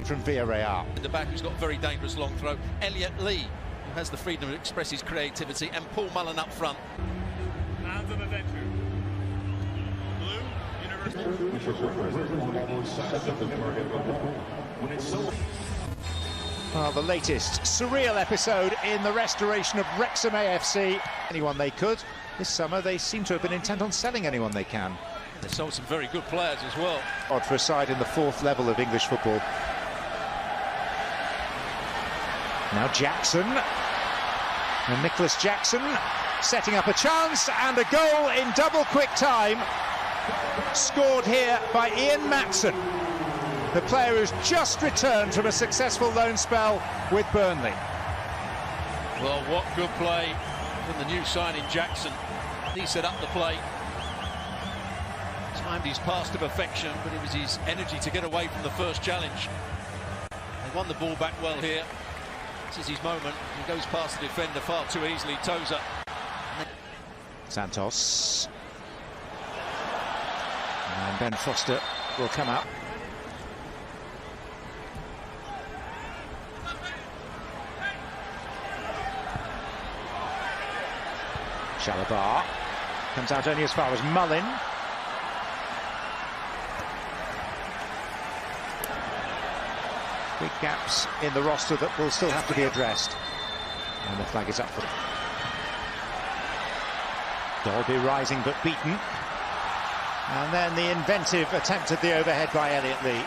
from Villarreal. The back who's got a very dangerous long throw. Elliot Lee, who has the freedom to express his creativity, and Paul Mullen up front. Hands on the bench. Well, the latest surreal episode in the restoration of Wrexham AFC. Anyone they could. This summer they seem to have been intent on selling anyone they can. They sold some very good players as well. Odd for a side in the fourth level of English football. Now Jackson. And Nicholas Jackson setting up a chance, and a goal in double quick time. Scored here by Ian Maatsen, the player who's just returned from a successful loan spell with Burnley. Well, what good play from the new signing Jackson. He set up the play. Timed his pass to perfection, but it was his energy to get away from the first challenge. They won the ball back well here. This is his moment. He goes past the defender far too easily, toes up. Santos. And Ben Foster will come up. Chalabar comes out only as far as Mullin. Big gaps in the roster that will still have to be addressed. And the flag is up for them. Dolby rising but beaten. And then the inventive attempt at the overhead by Elliot Lee.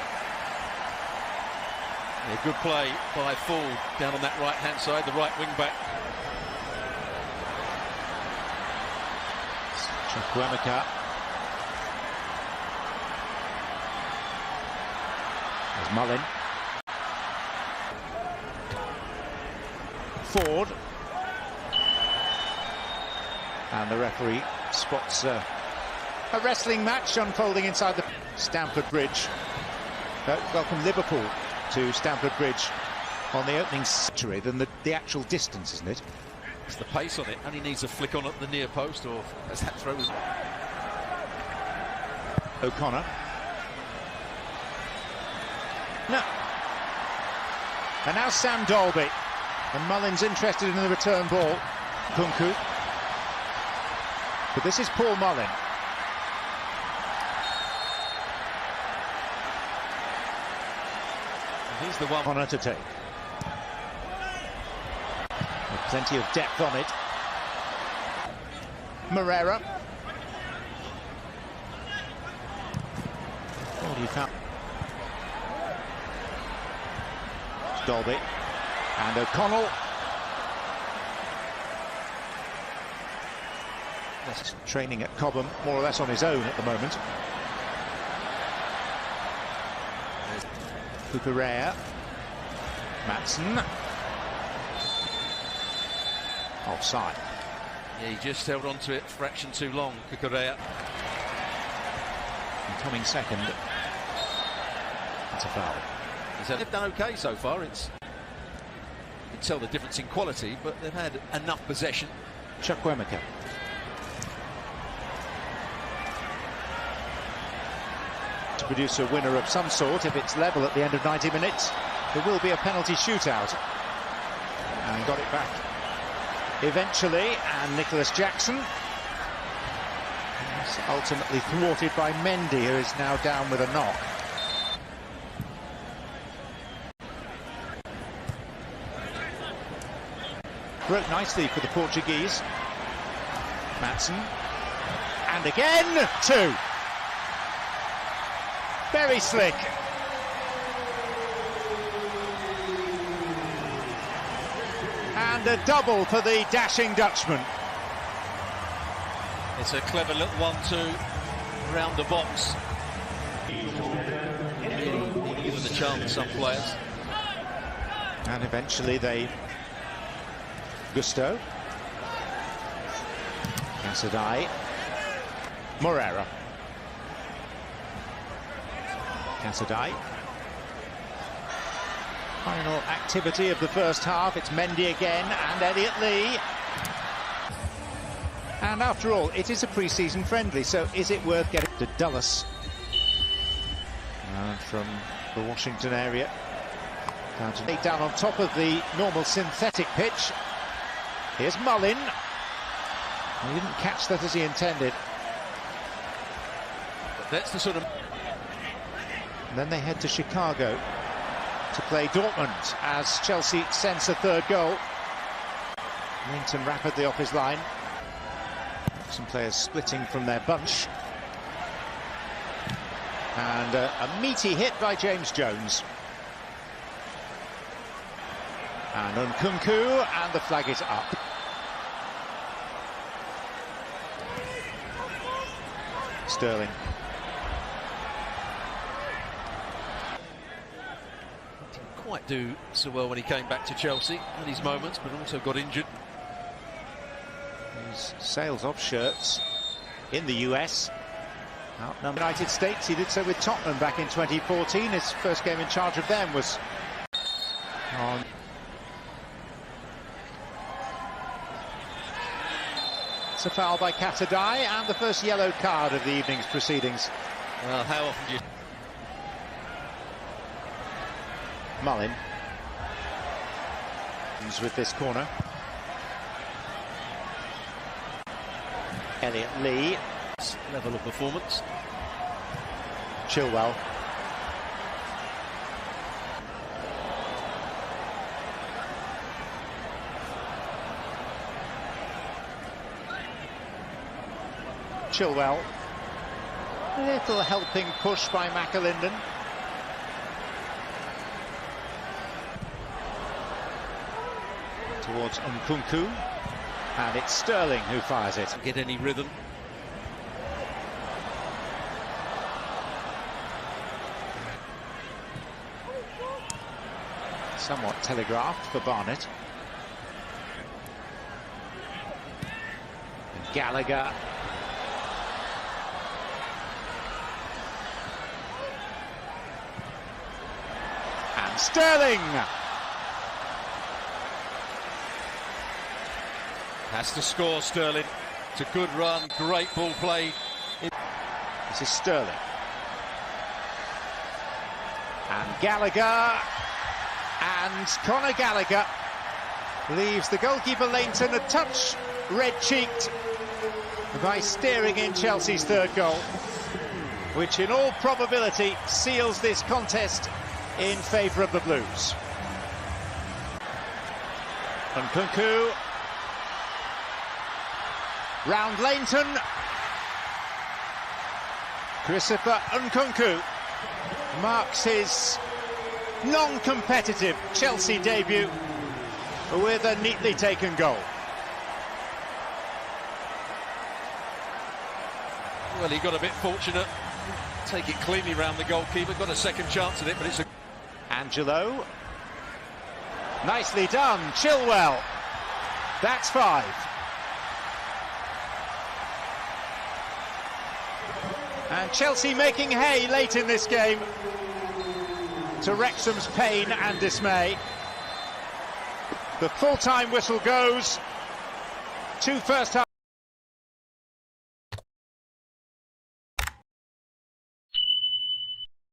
A good play by Ford down on that right-hand side, the right wing-back. Chukwuemeka. There's Mullin. Ford. And the referee spots a wrestling match unfolding inside the Stamford Bridge. Welcome Liverpool to Stamford Bridge on the opening century than the actual distance, isn't it? It's the pace on it, and he needs a flick on at the near post, or as that throw was. O'Connor. No. And now Sam Dolby. And Mullin's interested in the return ball. Nkunku. But this is Paul Mullin. He's the one. Conor to take. With plenty of depth on it. Moreira. What do you found? Dolby. And O'Connell. That's training at Cobham, more or less on his own at the moment. Kukurea. Maatsen. Offside. Yeah, he just held on to it a fraction too long, Kukurea. And coming second. That's a foul. They've done okay so far. You can tell the difference in quality, but they've had enough possession. Chukwuemeka. To produce a winner of some sort, if it's level at the end of 90 minutes, there will be a penalty shootout. And got it back eventually, and Nicholas Jackson is ultimately thwarted by Mendy, who is now down with a knock. Broke nicely for the Portuguese. Maatsen. And again, two. Very slick. And a double for the dashing Dutchman. It's a clever little 1-2 around the box. Really given the chance some players. And eventually they... Gusto. Casadei. Moreira. Casadei. Final activity of the first half. It's Mendy again and Elliot Lee. And after all, it is a pre-season friendly, so is it worth getting to Dulles? And from the Washington area, Down on top of the normal synthetic pitch. Here's Mullin. He didn't catch that as he intended. That's the sort of... And then they head to Chicago to play Dortmund as Chelsea sends a third goal. Linton rapidly off his line. Some players splitting from their bunch. And a meaty hit by James Jones. And Nkunku, and the flag is up. Sterling. Didn't quite do so well when he came back to Chelsea. Had his moments, but also got injured. His sales of shirts in the US. Outnumbered United States, he did so with Tottenham back in 2014. His first game in charge of them was on. It's a foul by Katadai and the first yellow card of the evening's proceedings. Well, how often do you... Mullin with this corner. Elliot Lee. Level of performance. Chilwell. Chilwell. A little helping push by McAlinden. Towards Nkunku. And it's Sterling who fires it. Get any rhythm. Somewhat telegraphed for Barnett. And Gallagher. And Sterling! Has to score, Sterling. It's a good run, great ball played. This is Sterling. And Gallagher. And Conor Gallagher leaves the goalkeeper Leighton a touch red-cheeked by steering in Chelsea's third goal, which in all probability seals this contest in favour of the Blues. Nkunku. Round Leighton. Christopher Nkunku marks his non-competitive Chelsea debut with a neatly taken goal. Well, he got a bit fortunate. Take it cleanly round the goalkeeper. Got a second chance at it, but it's a... Angelo. Nicely done. Chilwell. That's 5. And Chelsea making hay late in this game, to Wrexham's pain and dismay. The full-time whistle goes. 2 first half.